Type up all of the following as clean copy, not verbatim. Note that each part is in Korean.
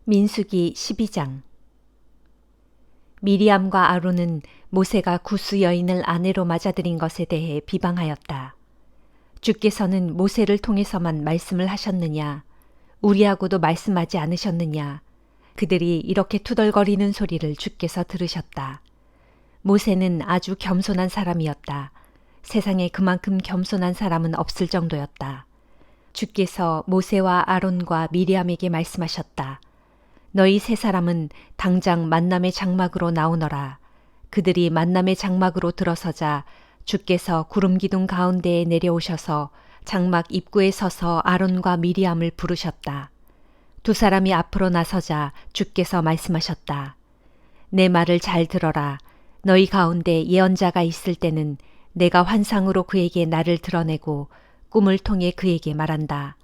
민수기 12장. 미리암과 아론은 모세가 구스 여인을 아내로 맞아들인 것에 대해 비방하였다. 주께서는 모세를 통해서만 말씀을 하셨느냐? 우리하고도 말씀하지 않으셨느냐? 그들이 이렇게 투덜거리는 소리를 주께서 들으셨다. 모세는 아주 겸손한 사람이었다. 세상에 그만큼 겸손한 사람은 없을 정도였다. 주께서 모세와 아론과 미리암에게 말씀하셨다. 너희 세 사람은 당장 만남의 장막으로 나오너라. 그들이 만남의 장막으로 들어서자 주께서 구름 기둥 가운데에 내려오셔서 장막 입구에 서서 아론과 미리암을 부르셨다. 두 사람이 앞으로 나서자 주께서 말씀하셨다. 내 말을 잘 들어라. 너희 가운데 예언자가 있을 때는 내가 환상으로 그에게 나를 드러내고 꿈을 통해 그에게 말한다.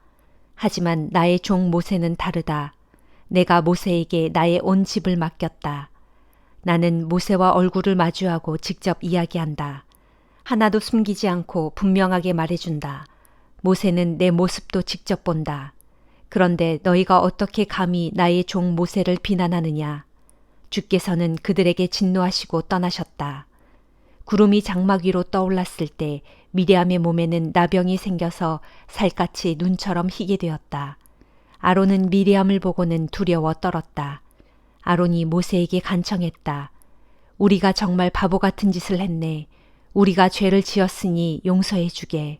하지만 나의 종 모세는 다르다. 내가 모세에게 나의 온 집을 맡겼다. 나는 모세와 얼굴을 마주하고 직접 이야기한다. 하나도 숨기지 않고 분명하게 말해준다. 모세는 내 모습도 직접 본다. 그런데 너희가 어떻게 감히 나의 종 모세를 비난하느냐? 주께서는 그들에게 진노하시고 떠나셨다. 구름이 장막 위로 떠올랐을 때 미리암의 몸에는 나병이 생겨서 살갗이 눈처럼 희게 되었다. 아론은 미리암을 보고는 두려워 떨었다. 아론이 모세에게 간청했다. 우리가 정말 바보 같은 짓을 했네. 우리가 죄를 지었으니 용서해 주게.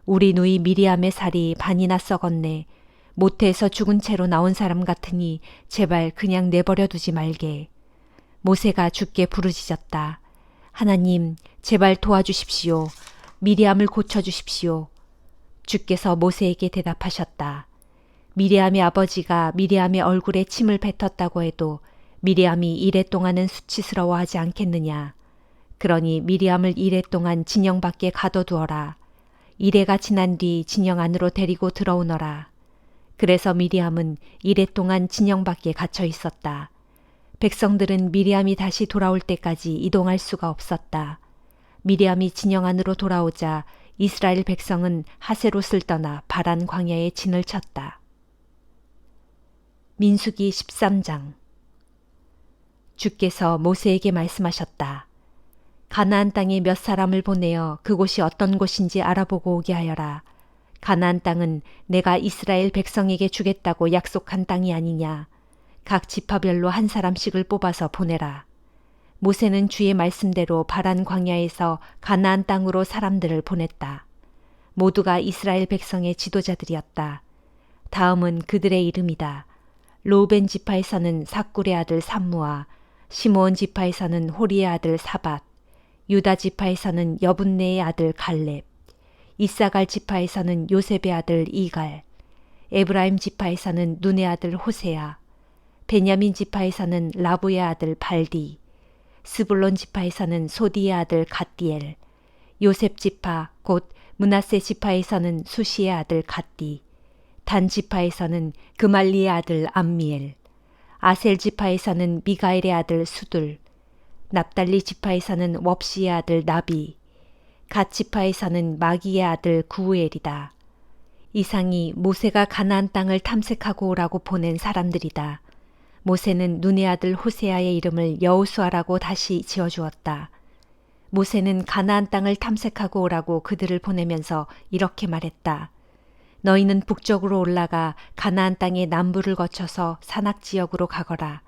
우리 누이 미리암의 살이 반이나 썩었네. 모태에서 죽은 채로 나온 사람 같으니 제발 그냥 내버려 두지 말게. 모세가 주께 부르짖었다. 하나님, 제발 도와주십시오. 미리암을 고쳐주십시오. 주께서 모세에게 대답하셨다. 미리암의 아버지가 미리암의 얼굴에 침을 뱉었다고 해도 미리암이 이래 동안은 수치스러워하지 않겠느냐. 그러니 미리암을 이래 동안 진영 밖에 가둬두어라. 이래가 지난 뒤 진영 안으로 데리고 들어오너라. 그래서 미리암은 이래 동안 진영 밖에 갇혀 있었다. 백성들은 미리암이 다시 돌아올 때까지 이동할 수가 없었다. 미리암이 진영 안으로 돌아오자 이스라엘 백성은 하세롯을 떠나 바란 광야에 진을 쳤다. 민수기 13장. 주께서 모세에게 말씀하셨다. 가나안 땅에 몇 사람을 보내어 그곳이 어떤 곳인지 알아보고 오게 하여라. 가나안 땅은 내가 이스라엘 백성에게 주겠다고 약속한 땅이 아니냐. 각 지파별로 한 사람씩을 뽑아서 보내라. 모세는 주의 말씀대로 바란 광야에서 가나안 땅으로 사람들을 보냈다. 모두가 이스라엘 백성의 지도자들이었다. 다음은 그들의 이름이다. 로벤 지파에서는 삭굴의 아들 삼무아, 시므온 지파에서는 호리의 아들 사밧, 유다 지파에서는 여분네의 아들 갈렙, 이사갈 지파에서는 요셉의 아들 이갈, 에브라임 지파에서는 눈의 아들 호세아, 베냐민 지파에서는 라부의 아들 발디, 스불론 지파에서는 소디의 아들 갓디엘, 요셉 지파 곧 므낫세 지파에서는 수시의 아들 갓디, 단 지파에서는 그말리의 아들 암미엘, 아셀 지파에서는 미가엘의 아들 수둘, 납달리 지파에서는 웁시의 아들 나비, 갓 지파에서는 마기의 아들 구우엘이다. 이상이 모세가 가나안 땅을 탐색하고 오라고 보낸 사람들이다. 모세는 눈의 아들 호세아의 이름을 여호수아라고 다시 지어주었다. 모세는 가나안 땅을 탐색하고 오라고 그들을 보내면서 이렇게 말했다. 너희는 북쪽으로 올라가 가나안 땅의 남부를 거쳐서 산악지역으로 가거라.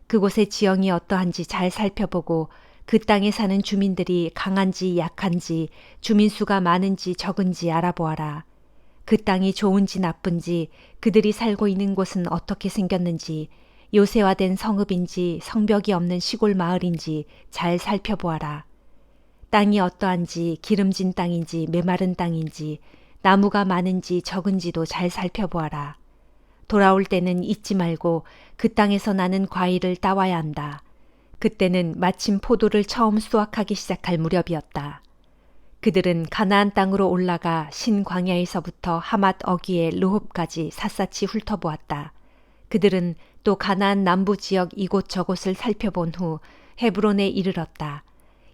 그곳의 지형이 어떠한지 잘 살펴보고 그 땅에 사는 주민들이 강한지 약한지 주민수가 많은지 적은지 알아보아라. 그 땅이 좋은지 나쁜지 그들이 살고 있는 곳은 어떻게 생겼는지 요새화된 성읍인지 성벽이 없는 시골 마을인지 잘 살펴보아라. 땅이 어떠한지 기름진 땅인지 메마른 땅인지 나무가 많은지 적은지도 잘 살펴보아라. 돌아올 때는 잊지 말고 그 땅에서 나는 과일을 따와야 한다. 그때는 마침 포도를 처음 수확하기 시작할 무렵이었다. 그들은 가나안 땅으로 올라가 신광야에서부터 하맛 어귀의 르홉까지 샅샅이 훑어보았다. 그들은 또 가나안 남부 지역 이곳저곳을 살펴본 후 헤브론에 이르렀다.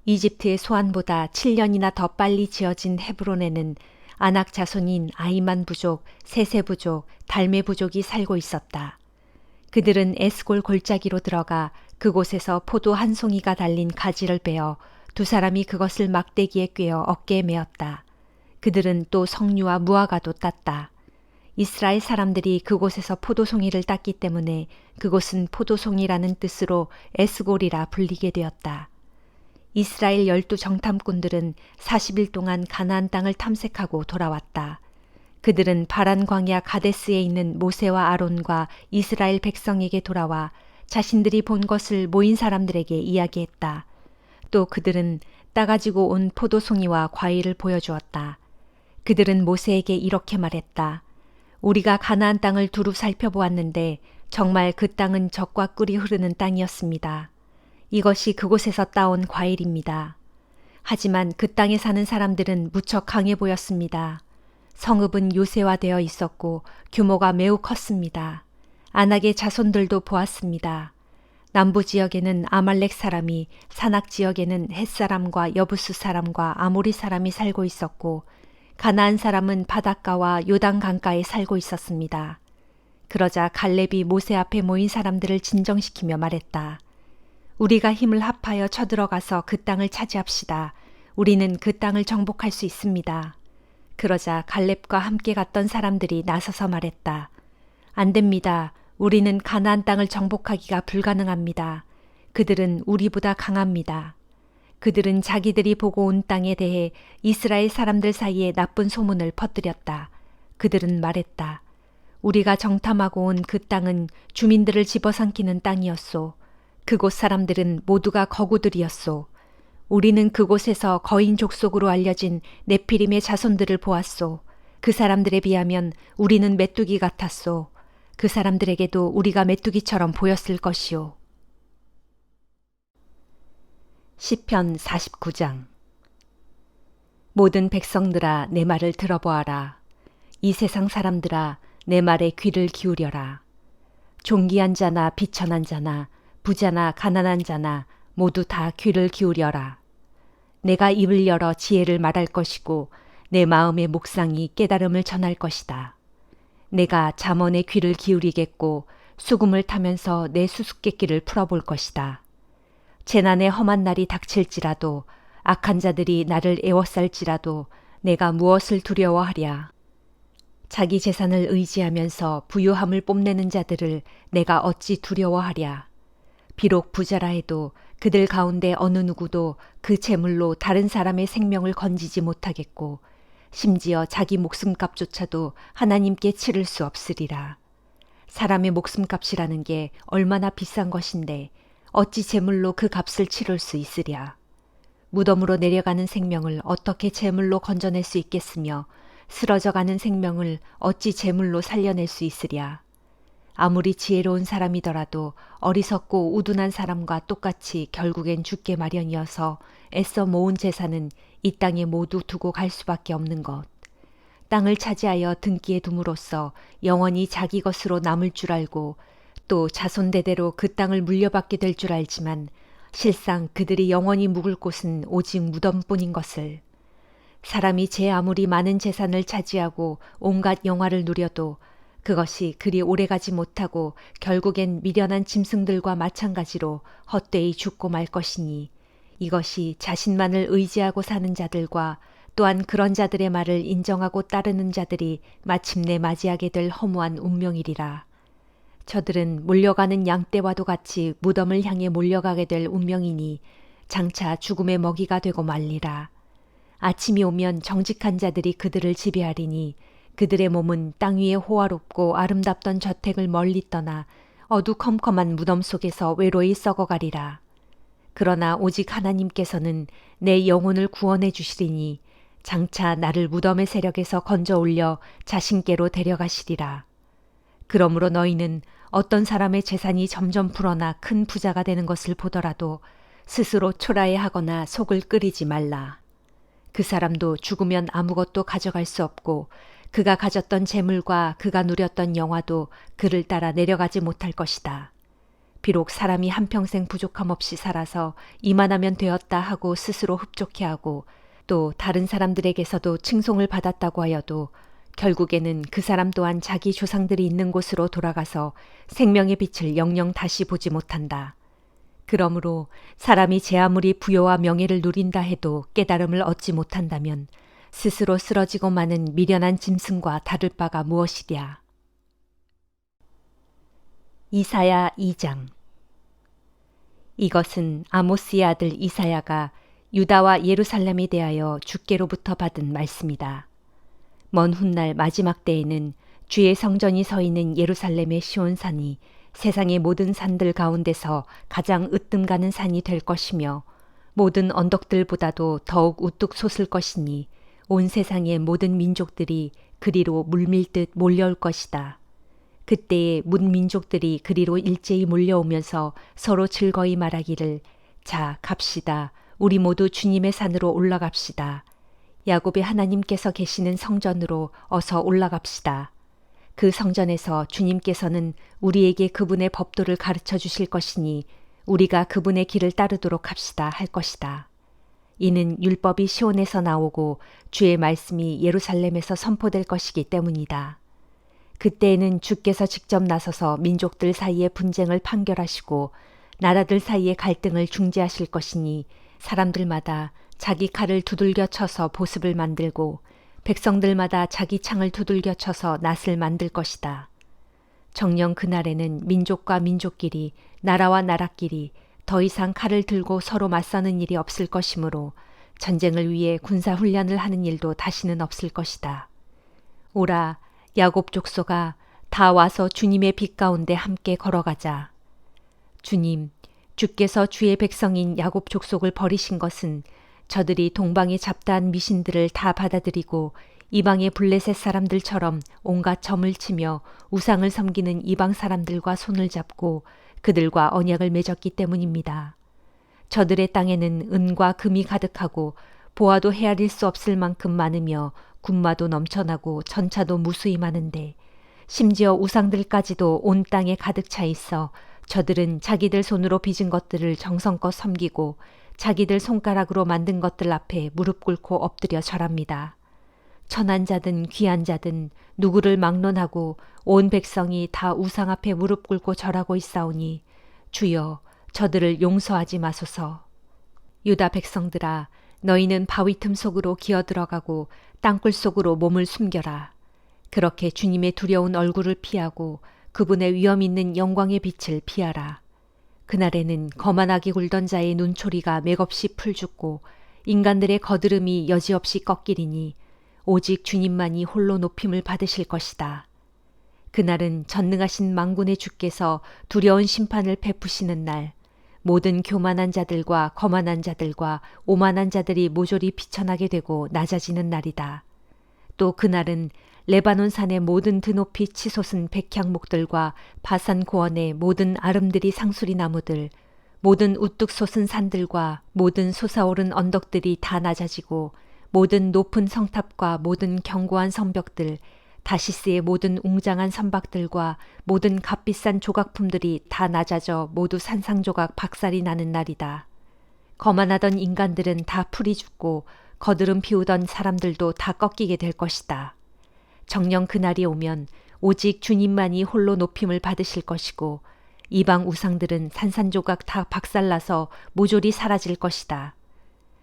이집트의 소안보다 7년이나 더 빨리 지어진 헤브론에는 아낙 자손인 아이만 부족, 세세 부족, 달메 부족이 살고 있었다. 그들은 에스골 골짜기로 들어가 그곳에서 포도 한 송이가 달린 가지를 베어 두 사람이 그것을 막대기에 꿰어 어깨에 메었다. 그들은 또 석류와 무화과도 땄다. 이스라엘 사람들이 그곳에서 포도송이를 땄기 때문에 그곳은 포도송이라는 뜻으로 에스골이라 불리게 되었다. 이스라엘 12 정탐꾼들은 40일 동안 가나안 땅을 탐색하고 돌아왔다. 그들은 바란 광야 가데스에 있는 모세와 아론과 이스라엘 백성에게 돌아와 자신들이 본 것을 모인 사람들에게 이야기했다. 또 그들은 따가지고 온 포도송이와 과일을 보여주었다. 그들은 모세에게 이렇게 말했다. 우리가 가나안 땅을 두루 살펴보았는데 정말 그 땅은 젖과 꿀이 흐르는 땅이었습니다. 이것이 그곳에서 따온 과일입니다. 하지만 그 땅에 사는 사람들은 무척 강해 보였습니다. 성읍은 요새화되어 있었고 규모가 매우 컸습니다. 안악의 자손들도 보았습니다. 남부 지역에는 아말렉 사람이, 산악 지역에는 헷 사람과 여부스 사람과 아모리 사람이 살고 있었고 가나안 사람은 바닷가와 요단 강가에 살고 있었습니다. 그러자 갈렙이 모세 앞에 모인 사람들을 진정시키며 말했다. 우리가 힘을 합하여 쳐들어가서 그 땅을 차지합시다. 우리는 그 땅을 정복할 수 있습니다. 그러자 갈렙과 함께 갔던 사람들이 나서서 말했다. 안 됩니다. 우리는 가나안 땅을 정복하기가 불가능합니다. 그들은 우리보다 강합니다. 그들은 자기들이 보고 온 땅에 대해 이스라엘 사람들 사이에 나쁜 소문을 퍼뜨렸다. 그들은 말했다. 우리가 정탐하고 온 그 땅은 주민들을 집어삼키는 땅이었소. 그곳 사람들은 모두가 거구들이었소. 우리는 그곳에서 거인 족속으로 알려진 네피림의 자손들을 보았소. 그 사람들에 비하면 우리는 메뚜기 같았소. 그 사람들에게도 우리가 메뚜기처럼 보였을 것이오. 시편 49장. 모든 백성들아 내 말을 들어보아라. 이 세상 사람들아 내 말에 귀를 기울여라. 존귀한 자나 비천한 자나 부자나 가난한 자나 모두 다 귀를 기울여라. 내가 입을 열어 지혜를 말할 것이고 내 마음의 묵상이 깨달음을 전할 것이다. 내가 잠언에 귀를 기울이겠고 수금을 타면서 내 수수께끼를 풀어볼 것이다. 재난의 험한 날이 닥칠지라도 악한 자들이 나를 애워쌀지라도 내가 무엇을 두려워하랴. 자기 재산을 의지하면서 부유함을 뽐내는 자들을 내가 어찌 두려워하랴. 비록 부자라 해도 그들 가운데 어느 누구도 그 재물로 다른 사람의 생명을 건지지 못하겠고 심지어 자기 목숨값조차도 하나님께 치를 수 없으리라. 사람의 목숨값이라는 게 얼마나 비싼 것인데 어찌 재물로 그 값을 치를 수 있으랴. 무덤으로 내려가는 생명을 어떻게 재물로 건져낼 수 있겠으며 쓰러져가는 생명을 어찌 재물로 살려낼 수 있으랴. 아무리 지혜로운 사람이더라도 어리석고 우둔한 사람과 똑같이 결국엔 죽게 마련이어서 애써 모은 재산은 이 땅에 모두 두고 갈 수밖에 없는 것. 땅을 차지하여 등기에 둠으로써 영원히 자기 것으로 남을 줄 알고 또 자손 대대로 그 땅을 물려받게 될 줄 알지만 실상 그들이 영원히 묵을 곳은 오직 무덤뿐인 것을. 사람이 제 아무리 많은 재산을 차지하고 온갖 영화를 누려도 그것이 그리 오래가지 못하고 결국엔 미련한 짐승들과 마찬가지로 헛되이 죽고 말 것이니 이것이 자신만을 의지하고 사는 자들과 또한 그런 자들의 말을 인정하고 따르는 자들이 마침내 맞이하게 될 허무한 운명이리라. 저들은 몰려가는 양떼와도 같이 무덤을 향해 몰려가게 될 운명이니 장차 죽음의 먹이가 되고 말리라. 아침이 오면 정직한 자들이 그들을 지배하리니 그들의 몸은 땅 위에 호화롭고 아름답던 저택을 멀리 떠나 어두컴컴한 무덤 속에서 외로이 썩어가리라. 그러나 오직 하나님께서는 내 영혼을 구원해 주시리니 장차 나를 무덤의 세력에서 건져 올려 자신께로 데려가시리라. 그러므로 너희는 어떤 사람의 재산이 점점 불어나 큰 부자가 되는 것을 보더라도 스스로 초라해하거나 속을 끓이지 말라. 그 사람도 죽으면 아무것도 가져갈 수 없고 그가 가졌던 재물과 그가 누렸던 영화도 그를 따라 내려가지 못할 것이다. 비록 사람이 한평생 부족함 없이 살아서 이만하면 되었다 하고 스스로 흡족해하고 또 다른 사람들에게서도 칭송을 받았다고 하여도 결국에는 그 사람 또한 자기 조상들이 있는 곳으로 돌아가서 생명의 빛을 영영 다시 보지 못한다. 그러므로 사람이 제 아무리 부여와 명예를 누린다 해도 깨달음을 얻지 못한다면 스스로 쓰러지고 마는 미련한 짐승과 다를 바가 무엇이랴. 이사야 2장. 이것은 아모스의 아들 이사야가 유다와 예루살렘에 대하여 주께로부터 받은 말씀이다. 먼 훗날 마지막 때에는 주의 성전이 서 있는 예루살렘의 시온산이 세상의 모든 산들 가운데서 가장 으뜸가는 산이 될 것이며 모든 언덕들보다도 더욱 우뚝 솟을 것이니 온 세상의 모든 민족들이 그리로 물밀듯 몰려올 것이다. 그때에 문민족들이 그리로 일제히 몰려오면서 서로 즐거이 말하기를 자 갑시다. 우리 모두 주님의 산으로 올라갑시다. 야곱의 하나님께서 계시는 성전으로 어서 올라갑시다. 그 성전에서 주님께서는 우리에게 그분의 법도를 가르쳐 주실 것이니 우리가 그분의 길을 따르도록 합시다 할 것이다. 이는 율법이 시온에서 나오고 주의 말씀이 예루살렘에서 선포될 것이기 때문이다. 그때에는 주께서 직접 나서서 민족들 사이의 분쟁을 판결하시고 나라들 사이의 갈등을 중재하실 것이니 사람들마다 자기 칼을 두들겨 쳐서 보습을 만들고 백성들마다 자기 창을 두들겨 쳐서 낫을 만들 것이다. 정녕 그날에는 민족과 민족끼리 나라와 나라끼리 더 이상 칼을 들고 서로 맞서는 일이 없을 것이므로 전쟁을 위해 군사훈련을 하는 일도 다시는 없을 것이다. 오라 야곱 족속아 다 와서 주님의 빛 가운데 함께 걸어가자. 주님, 주께서 주의 백성인 야곱 족속을 버리신 것은 저들이 동방의 잡다한 미신들을 다 받아들이고 이방의 블레셋 사람들처럼 온갖 점을 치며 우상을 섬기는 이방 사람들과 손을 잡고 그들과 언약을 맺었기 때문입니다. 저들의 땅에는 은과 금이 가득하고 보아도 헤아릴 수 없을 만큼 많으며 군마도 넘쳐나고 전차도 무수히 많은데 심지어 우상들까지도 온 땅에 가득 차 있어 저들은 자기들 손으로 빚은 것들을 정성껏 섬기고 자기들 손가락으로 만든 것들 앞에 무릎 꿇고 엎드려 절합니다. 천한 자든 귀한 자든 누구를 막론하고 온 백성이 다 우상 앞에 무릎 꿇고 절하고 있사오니 주여 저들을 용서하지 마소서. 유다 백성들아 너희는 바위 틈 속으로 기어 들어가고 땅굴 속으로 몸을 숨겨라. 그렇게 주님의 두려운 얼굴을 피하고 그분의 위엄 있는 영광의 빛을 피하라. 그날에는 거만하게 굴던 자의 눈초리가 맥없이 풀죽고 인간들의 거드름이 여지없이 꺾이리니 오직 주님만이 홀로 높임을 받으실 것이다. 그날은 전능하신 만군의 주께서 두려운 심판을 베푸시는 날, 모든 교만한 자들과 거만한 자들과 오만한 자들이 모조리 비천하게 되고 낮아지는 날이다. 또 그날은 레바논 산의 모든 드높이 치솟은 백향목들과 바산 고원의 모든 아름드리 상수리 나무들, 모든 우뚝 솟은 산들과 모든 솟아오른 언덕들이 다 낮아지고 모든 높은 성탑과 모든 견고한 성벽들, 다시스의 모든 웅장한 선박들과 모든 값비싼 조각품들이 다 낮아져 모두 산상조각 박살이 나는 날이다. 거만하던 인간들은 다 풀이 죽고 거드름 피우던 사람들도 다 꺾이게 될 것이다. 정녕 그날이 오면 오직 주님만이 홀로 높임을 받으실 것이고 이방 우상들은 산산조각 다 박살나서 모조리 사라질 것이다.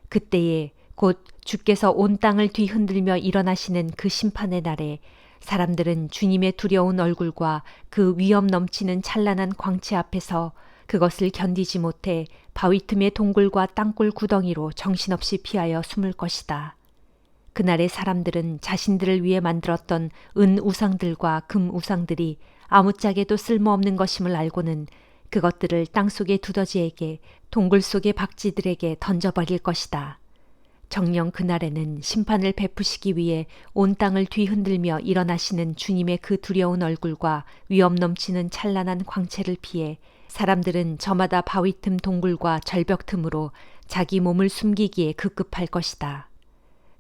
그때에 곧 주께서 온 땅을 뒤흔들며 일어나시는 그 심판의 날에 사람들은 주님의 두려운 얼굴과 그 위엄 넘치는 찬란한 광채 앞에서 그것을 견디지 못해 바위 틈의 동굴과 땅굴 구덩이로 정신없이 피하여 숨을 것이다. 그날의 사람들은 자신들을 위해 만들었던 은 우상들과 금 우상들이 아무짝에도 쓸모없는 것임을 알고는 그것들을 땅속의 두더지에게 동굴 속의 박쥐들에게 던져버릴 것이다. 정녕 그날에는 심판을 베푸시기 위해 온 땅을 뒤흔들며 일어나시는 주님의 그 두려운 얼굴과 위엄 넘치는 찬란한 광채를 피해 사람들은 저마다 바위 틈 동굴과 절벽 틈으로 자기 몸을 숨기기에 급급할 것이다.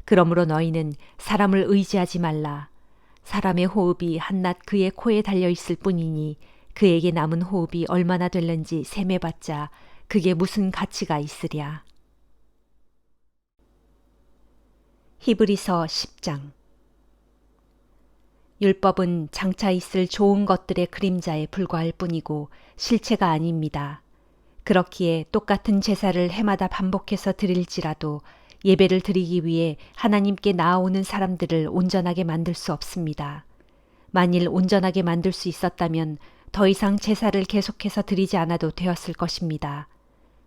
그러므로 너희는 사람을 의지하지 말라. 사람의 호흡이 한낱 그의 코에 달려있을 뿐이니 그에게 남은 호흡이 얼마나 될는지 셈해봤자 그게 무슨 가치가 있으랴. 히브리서 10장. 율법은 장차 있을 좋은 것들의 그림자에 불과할 뿐이고 실체가 아닙니다. 그렇기에 똑같은 제사를 해마다 반복해서 드릴지라도 예배를 드리기 위해 하나님께 나아오는 사람들을 온전하게 만들 수 없습니다. 만일 온전하게 만들 수 있었다면 더 이상 제사를 계속해서 드리지 않아도 되었을 것입니다.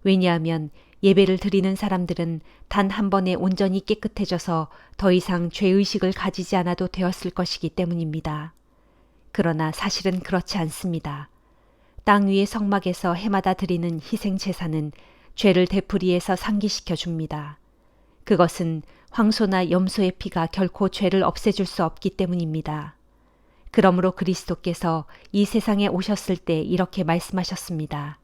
왜냐하면 예배를 드리는 사람들은 단 한 번에 온전히 깨끗해져서 더 이상 죄의식을 가지지 않아도 되었을 것이기 때문입니다. 그러나 사실은 그렇지 않습니다. 땅 위의 성막에서 해마다 드리는 희생 제사는 죄를 되풀이해서 상기시켜 줍니다. 그것은 황소나 염소의 피가 결코 죄를 없애줄 수 없기 때문입니다. 그러므로 그리스도께서 이 세상에 오셨을 때 이렇게 말씀하셨습니다.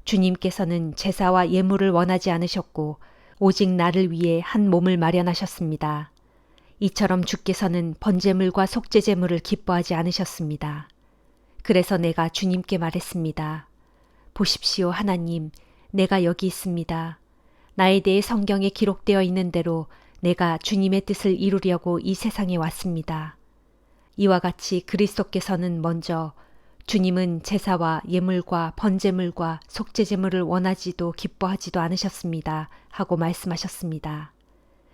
주님께서는 제사와 예물을 원하지 않으셨고 오직 나를 위해 한 몸을 마련하셨습니다. 이처럼 주께서는 번제물과 속죄제물을 기뻐하지 않으셨습니다. 그래서 내가 주님께 말했습니다. 보십시오, 하나님, 내가 여기 있습니다. 나에 대해 성경에 기록되어 있는 대로 내가 주님의 뜻을 이루려고 이 세상에 왔습니다. 이와 같이 그리스도께서는 먼저 주님은 제사와 예물과 번제물과 속죄제물을 원하지도 기뻐하지도 않으셨습니다. 하고 말씀하셨습니다.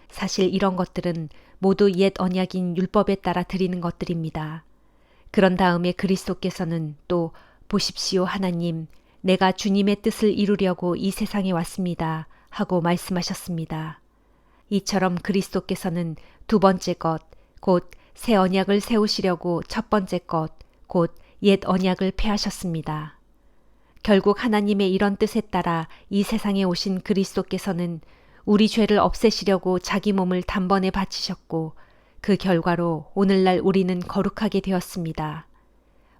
사실 이런 것들은 모두 옛 언약인 율법에 따라 드리는 것들입니다. 그런 다음에 그리스도께서는 또 보십시오, 하나님, 내가 주님의 뜻을 이루려고 이 세상에 왔습니다. 하고 말씀하셨습니다. 이처럼 그리스도께서는 두 번째 것, 곧 새 언약을 세우시려고 첫 번째 것, 곧 옛 언약을 폐하셨습니다. 결국 하나님의 이런 뜻에 따라 이 세상에 오신 그리스도께서는 우리 죄를 없애시려고 자기 몸을 단번에 바치셨고 그 결과로 오늘날 우리는 거룩하게 되었습니다.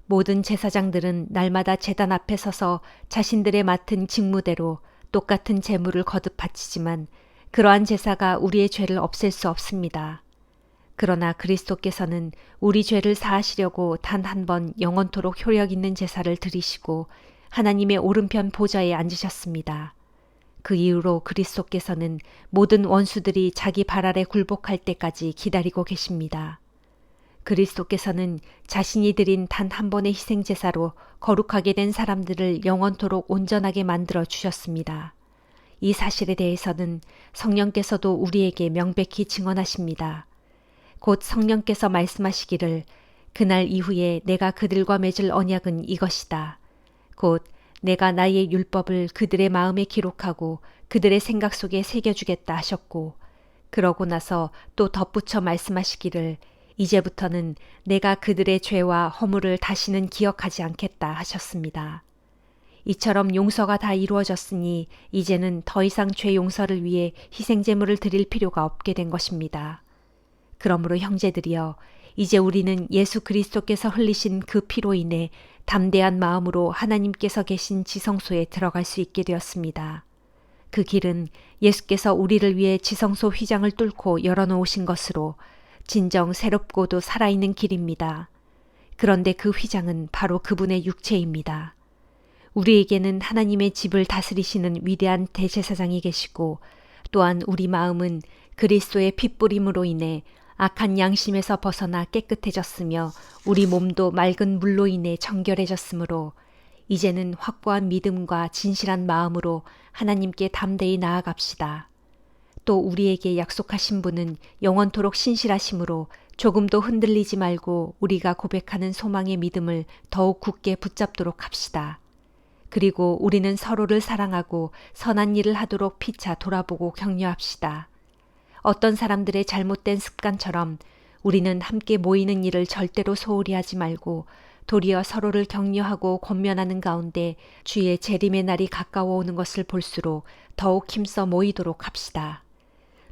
모든 제사장들은 날마다 제단 앞에 서서 자신들의 맡은 직무대로 똑같은 제물을 거듭 바치지만 그러한 제사가 우리의 죄를 없앨 수 없습니다. 그러나 그리스도께서는 우리 죄를 사하시려고 단 한 번 영원토록 효력 있는 제사를 드리시고 하나님의 오른편 보좌에 앉으셨습니다. 그 이후로 그리스도께서는 모든 원수들이 자기 발 아래 굴복할 때까지 기다리고 계십니다. 그리스도께서는 자신이 드린 단 한 번의 희생제사로 거룩하게 된 사람들을 영원토록 온전하게 만들어 주셨습니다. 이 사실에 대해서는 성령께서도 우리에게 명백히 증언하십니다. 곧 성령께서 말씀하시기를 그날 이후에 내가 그들과 맺을 언약은 이것이다. 곧 내가 나의 율법을 그들의 마음에 기록하고 그들의 생각 속에 새겨주겠다 하셨고 그러고 나서 또 덧붙여 말씀하시기를 이제부터는 내가 그들의 죄와 허물을 다시는 기억하지 않겠다 하셨습니다. 이처럼 용서가 다 이루어졌으니 이제는 더 이상 죄 용서를 위해 희생제물을 드릴 필요가 없게 된 것입니다. 그러므로 형제들이여 이제 우리는 예수 그리스도께서 흘리신 그 피로 인해 담대한 마음으로 하나님께서 계신 지성소에 들어갈 수 있게 되었습니다. 그 길은 예수께서 우리를 위해 지성소 휘장을 뚫고 열어놓으신 것으로 진정 새롭고도 살아있는 길입니다. 그런데 그 휘장은 바로 그분의 육체입니다. 우리에게는 하나님의 집을 다스리시는 위대한 대제사장이 계시고 또한 우리 마음은 그리스도의 핏부림으로 인해 악한 양심에서 벗어나 깨끗해졌으며 우리 몸도 맑은 물로 인해 정결해졌으므로 이제는 확고한 믿음과 진실한 마음으로 하나님께 담대히 나아갑시다. 또 우리에게 약속하신 분은 영원토록 신실하심으로 조금도 흔들리지 말고 우리가 고백하는 소망의 믿음을 더욱 굳게 붙잡도록 합시다. 그리고 우리는 서로를 사랑하고 선한 일을 하도록 피차 돌아보고 격려합시다. 어떤 사람들의 잘못된 습관처럼 우리는 함께 모이는 일을 절대로 소홀히 하지 말고 도리어 서로를 격려하고 권면하는 가운데 주의 재림의 날이 가까워 오는 것을 볼수록 더욱 힘써 모이도록 합시다.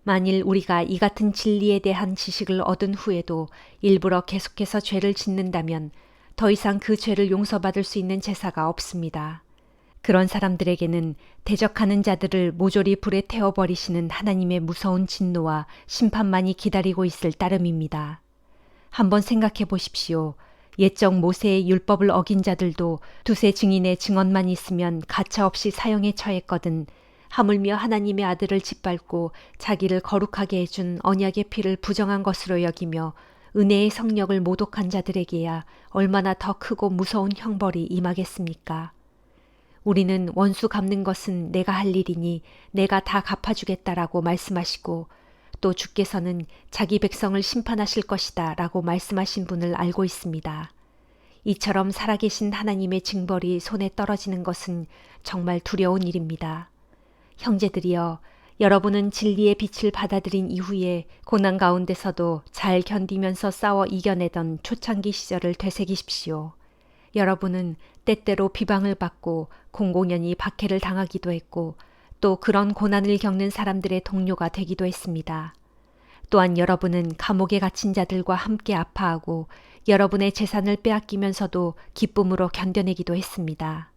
만일 우리가 이 같은 진리에 대한 지식을 얻은 후에도 일부러 계속해서 죄를 짓는다면 더 이상 그 죄를 용서받을 수 있는 제사가 없습니다. 그런 사람들에게는 대적하는 자들을 모조리 불에 태워버리시는 하나님의 무서운 진노와 심판만이 기다리고 있을 따름입니다. 한번 생각해 보십시오. 옛적 모세의 율법을 어긴 자들도 두세 증인의 증언만 있으면 가차없이 사형에 처했거든 하물며 하나님의 아들을 짓밟고 자기를 거룩하게 해준 언약의 피를 부정한 것으로 여기며 은혜의 성령을 모독한 자들에게야 얼마나 더 크고 무서운 형벌이 임하겠습니까? 우리는 원수 갚는 것은 내가 할 일이니 내가 다 갚아주겠다라고 말씀하시고 또 주께서는 자기 백성을 심판하실 것이다 라고 말씀하신 분을 알고 있습니다. 이처럼 살아계신 하나님의 징벌이 손에 떨어지는 것은 정말 두려운 일입니다. 형제들이여, 여러분은 진리의 빛을 받아들인 이후에 고난 가운데서도 잘 견디면서 싸워 이겨내던 초창기 시절을 되새기십시오. 여러분은 때때로 비방을 받고 공공연히 박해를 당하기도 했고 또 그런 고난을 겪는 사람들의 동료가 되기도 했습니다. 또한 여러분은 감옥에 갇힌 자들과 함께 아파하고 여러분의 재산을 빼앗기면서도 기쁨으로 견뎌내기도 했습니다.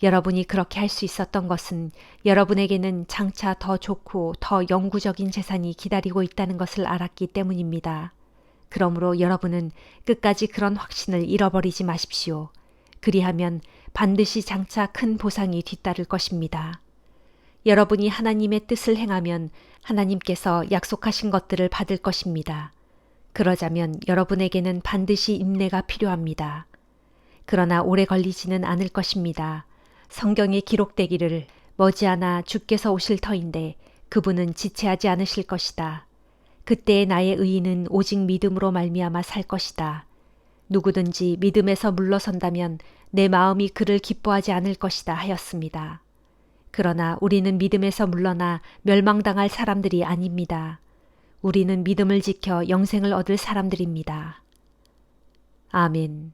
여러분이 그렇게 할 수 있었던 것은 여러분에게는 장차 더 좋고 더 영구적인 재산이 기다리고 있다는 것을 알았기 때문입니다. 그러므로 여러분은 끝까지 그런 확신을 잃어버리지 마십시오. 그리하면 반드시 장차 큰 보상이 뒤따를 것입니다. 여러분이 하나님의 뜻을 행하면 하나님께서 약속하신 것들을 받을 것입니다. 그러자면 여러분에게는 반드시 인내가 필요합니다. 그러나 오래 걸리지는 않을 것입니다. 성경에 기록되기를 머지않아 주께서 오실 터인데 그분은 지체하지 않으실 것이다. 그때에 나의 의인은 오직 믿음으로 말미암아 살 것이다. 누구든지 믿음에서 물러선다면 내 마음이 그를 기뻐하지 않을 것이다 하였습니다. 그러나 우리는 믿음에서 물러나 멸망당할 사람들이 아닙니다. 우리는 믿음을 지켜 영생을 얻을 사람들입니다. 아멘.